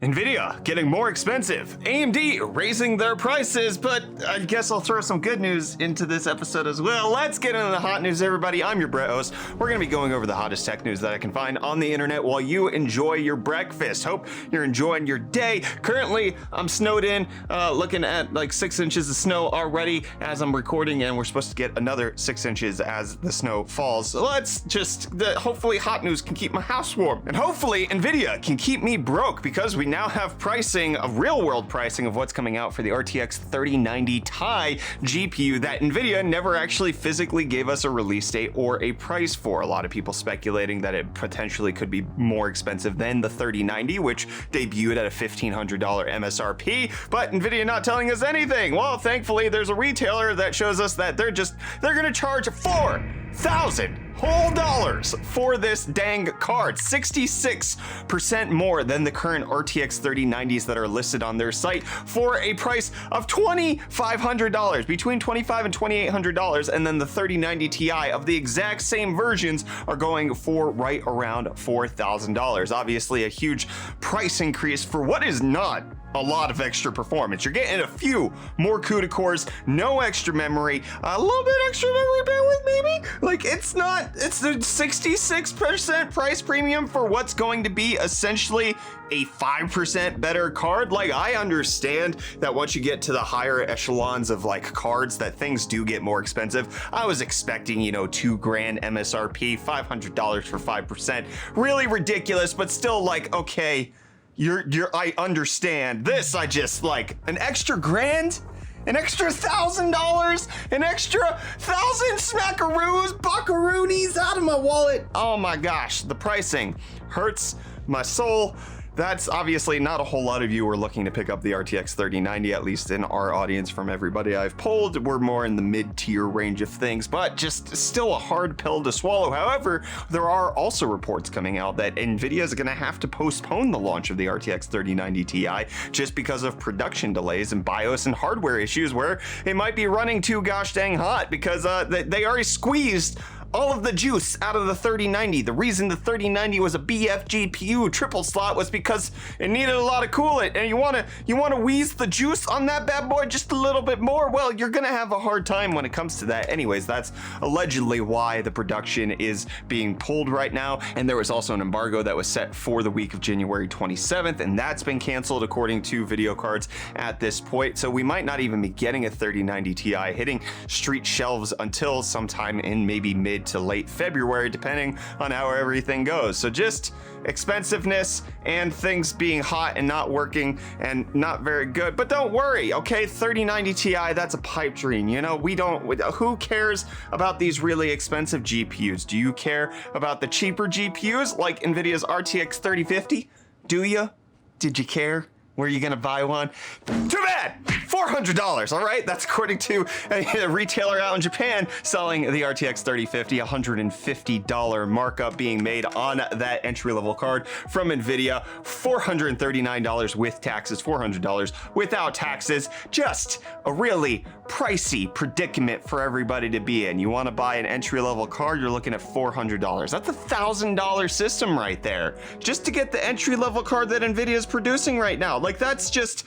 Nvidia getting more expensive, AMD raising their prices, but I guess I'll throw some good news into this episode as well. Let's get into the hot news, everybody. I'm your Brett host. We're going to be going over the hottest tech news that I can find on the internet while you enjoy your breakfast. Hope you're enjoying your day. Currently, I'm snowed in, looking at like 6 inches of snow already as I'm recording, and we're supposed to get another 6 inches as the snow falls. So let's just, hopefully hot news can keep my house warm, and hopefully Nvidia can keep me broke, because we now have pricing, of real world pricing of what's coming out for the RTX 3090 Ti GPU that Nvidia never actually physically gave us a release date or a price for. A lot of people speculating that it potentially could be more expensive than the 3090, which debuted at a $1,500 MSRP, but Nvidia not telling us anything. Well, thankfully there's a retailer that shows us that they're gonna charge $4,000 whole dollars for this dang card, 66% more than the current RTX 3090s that are listed on their site, for a price of $2,500, between $2,500 and $2,800, and then the 3090 Ti of the exact same versions are going for right around $4,000. Obviously a huge price increase for what is not a lot of extra performance. You're getting a few more CUDA cores, no extra memory, a little bit extra memory bandwidth maybe? Like, it's the 66% price premium for what's going to be essentially a 5% better card. Like, I understand that once you get to the higher echelons of like cards that things do get more expensive. I was expecting, you know, $2,000 MSRP, $500 for 5%. Really ridiculous, but still like, okay, I understand this. I just like an extra grand, an extra $1,000, an extra 1,000 smackaroos, buckaroonies out of my wallet. Oh my gosh, the pricing hurts my soul. That's obviously not a whole lot of you are looking to pick up the RTX 3090, at least in our audience from everybody I've polled. We're more in the mid-tier range of things, but just still a hard pill to swallow. However, there are also reports coming out that Nvidia is gonna have to postpone the launch of the RTX 3090 Ti just because of production delays and BIOS and hardware issues where it might be running too gosh dang hot, because they already squeezed all of the juice out of the 3090. The reason the 3090 was a BF GPU triple slot was because it needed a lot of coolant, and you wanna wheeze the juice on that bad boy just a little bit more. Well, you're gonna have a hard time when it comes to that. Anyways, that's allegedly why the production is being pulled right now. And there was also an embargo that was set for the week of January 27th, and that's been canceled according to video cards at this point. So we might not even be getting a 3090 Ti hitting street shelves until sometime in maybe mid to late February, depending on how everything goes. So just expensiveness and things being hot and not working and not very good. But don't worry, okay? 3090 Ti, that's a pipe dream. You know, who cares about these really expensive GPUs? Do you care about the cheaper GPUs like NVIDIA's RTX 3050? Do you? Did you care? Were you gonna buy one? Too bad! $400, all right? That's according to a retailer out in Japan selling the RTX 3050, $150 markup being made on that entry-level card from NVIDIA, $439 with taxes, $400 without taxes. Just a really pricey predicament for everybody to be in. You wanna buy an entry-level card, you're looking at $400. That's a $1,000 system right there, just to get the entry-level card that NVIDIA is producing right now. Like, that's just,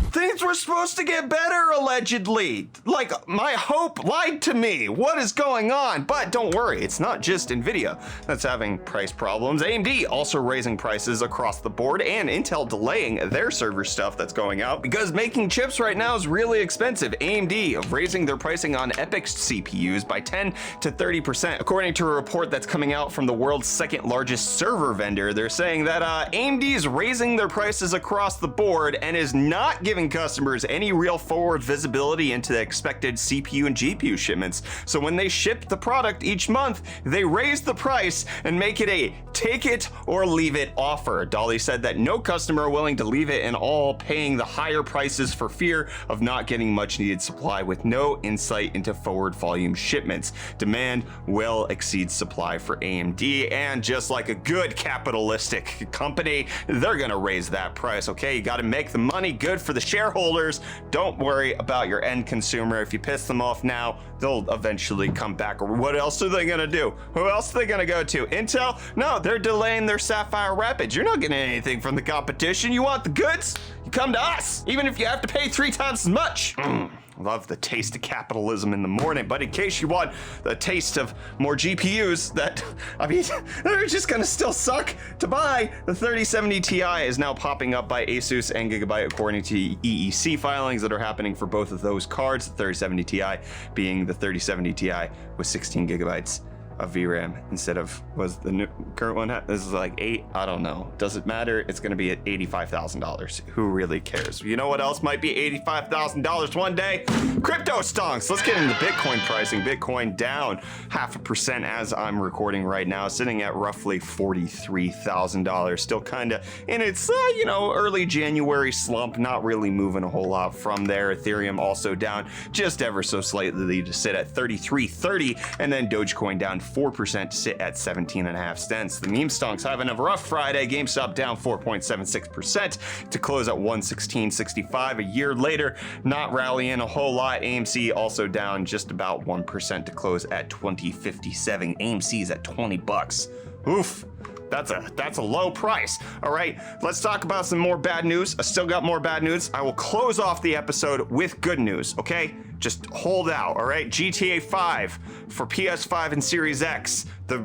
things were supposed to get better, allegedly. Like, my hope lied to me. What is going on? But don't worry, it's not just Nvidia that's having price problems. AMD also raising prices across the board, and Intel delaying their server stuff that's going out because making chips right now is really expensive. AMD raising their pricing on Epyc CPUs by 10 to 30%. According to a report that's coming out from the world's second largest server vendor, they're saying that AMD is raising their prices across the board and is not giving customers any real forward visibility into the expected CPU and GPU shipments. So when they ship the product each month, they raise the price and make it a take it or leave it offer. Dolly said that no customer are willing to leave it and all paying the higher prices for fear of not getting much needed supply with no insight into forward volume shipments. Demand will exceed supply for AMD, and just like a good capitalistic company, they're gonna raise that price. Okay, you gotta make the some money. Good for the shareholders. Don't worry about your end consumer. If you piss them off now, they'll eventually come back. Or what else are they gonna do? Who else are they gonna go to? Intel? No, they're delaying their Sapphire Rapids. You're not getting anything from the competition. You want the goods? You come to us, even if you have to pay 3 times as much. Love the taste of capitalism in the morning, but in case you want the taste of more GPUs that, I mean, they're just gonna still suck to buy, the 3070 Ti is now popping up by Asus and Gigabyte according to EEC filings that are happening for both of those cards, the 3070 Ti being the 3070 Ti with 16 gigabytes of VRAM instead of, was the new current one, this is like 8, I don't know, does it matter? It's gonna be at $85,000. Who really cares? You know what else might be $85,000 one day? Cryptostonks. Let's get into Bitcoin pricing. Bitcoin down 0.5% as I'm recording right now, sitting at roughly $43,000. Still kind of in its you know, early January slump, not really moving a whole lot from there. Ethereum also down just ever so slightly to sit at 33.30, and then Dogecoin down 4% to sit at 17.5 cents. The meme stonks having a rough Friday. GameStop down 4.76% to close at 116.65. A year later, not rallying a whole lot. AMC also down just about 1% to close at 20.57. AMC's at 20 bucks. Oof. That's a low price. All right, let's talk about some more bad news. I still got more bad news. I will close off the episode with good news, okay? Just hold out, all right? GTA 5 for PS5 and Series X, the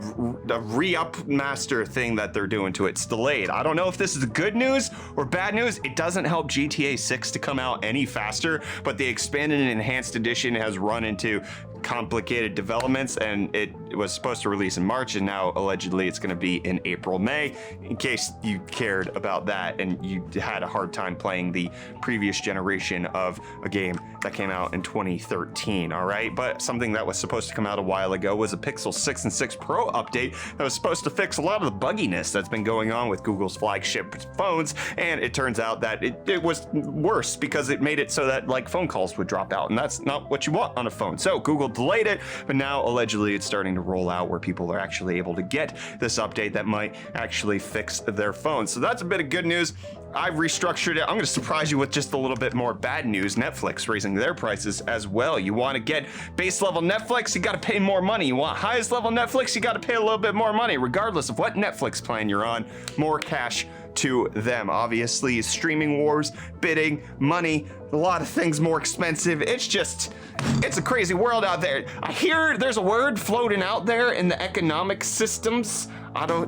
re-up master thing that they're doing to it's delayed. I don't know if this is good news or bad news. It doesn't help GTA 6 to come out any faster, but the expanded and enhanced edition has run into complicated developments, and it was supposed to release in March, and now allegedly it's going to be in April, May, in case you cared about that and you had a hard time playing the previous generation of a game that came out in 2013, all right? But something that was supposed to come out a while ago was a Pixel 6 and 6 Pro update that was supposed to fix a lot of the bugginess that's been going on with Google's flagship phones, and it turns out that it was worse because it made it so that like phone calls would drop out, and that's not what you want on a phone. So Google delayed it, but now allegedly it's starting to roll out where people are actually able to get this update that might actually fix their phone. So that's a bit of good news. I've restructured it. I'm going to surprise you with just a little bit more bad news. Netflix raising their prices as well. You want to get base level Netflix, you got to pay more money. You want highest level Netflix, you got to pay a little bit more money. Regardless of what Netflix plan you're on, more cash to them. Obviously, streaming wars, bidding, money, a lot of things more expensive. It's a crazy world out there. I hear there's a word floating out there in the economic systems.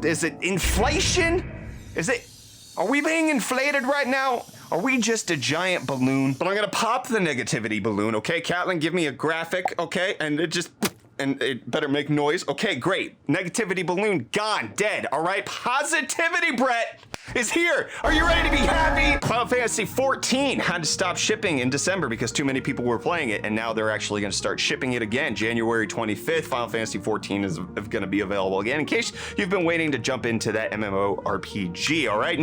Is it inflation? Are we being inflated right now? Are we just a giant balloon? But I'm gonna pop the negativity balloon, okay? Catlin, give me a graphic, okay? And it better make noise. Okay, great. Negativity balloon, gone, dead, all right? Positivity, Brett, is here. Are you ready to be happy? Final Fantasy 14 had to stop shipping in December because too many people were playing it, and now they're actually going to start shipping it again. January 25th, Final Fantasy 14 is going to be available again in case you've been waiting to jump into that MMORPG, all right?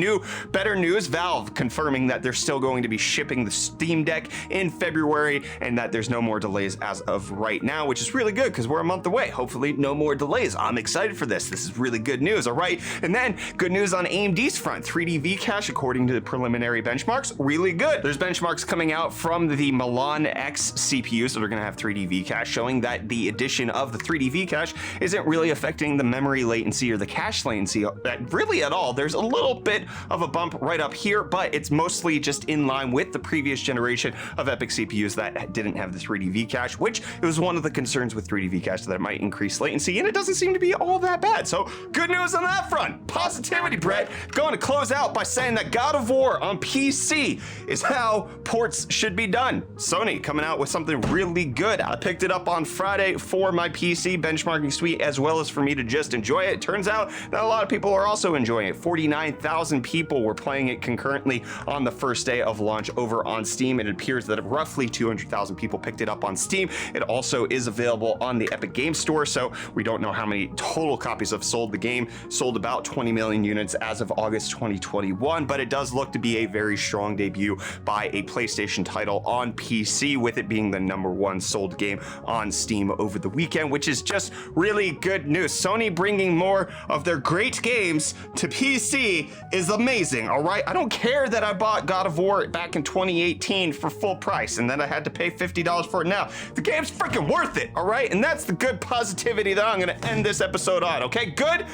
Better news, Valve confirming that they're still going to be shipping the Steam Deck in February and that there's no more delays as of right now, which is really good because we're a month away. Hopefully no more delays. I'm excited for this. This is really good news, all right? And then good news on AMD's front. 3D V-Cache, according to the preliminary benchmarks, really good. There's benchmarks coming out from the Milan X CPUs that are going to have 3D V-Cache, showing that the addition of the 3D V-Cache isn't really affecting the memory latency or the cache latency really at all. There's a little bit of a bump right up here, but it's mostly just in line with the previous generation of Epyc CPUs that didn't have the 3D V-Cache, which it was one of the concerns with 3D V-Cache, that it might increase latency, and it doesn't seem to be all that bad. So good news on that front. Positivity, Brett. Going to close out by saying that God of War on PC is how ports should be done. Sony coming out with something really good. I picked it up on Friday for my PC benchmarking suite, as well as for me to just enjoy it. Turns out that a lot of people are also enjoying it. 49,000 people were playing it concurrently on the first day of launch over on Steam. It appears that roughly 200,000 people picked it up on Steam. It also is available on the Epic Game Store, so we don't know how many total copies have sold. The game sold about 20 million units as of August 2021, but it does look to be a very strong debut by a PlayStation title on PC, with it being the #1 sold game on Steam over the weekend, which is just really good news. Sony bringing more of their great games to PC is amazing, all right? I don't care that I bought God of War back in 2018 for full price and then I had to pay $50 for it now. The game's freaking worth it, all right? And that's the good positivity that I'm gonna end this episode on, okay? Good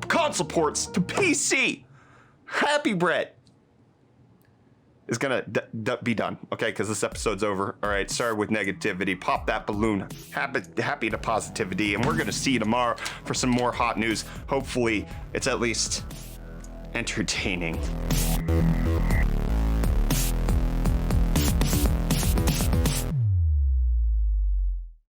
console ports to PC. Happy Brett is gonna be done, okay? Because this episode's over. All right, started with negativity, pop that balloon, happy to positivity, and we're gonna see you tomorrow for some more hot news. Hopefully, it's at least entertaining.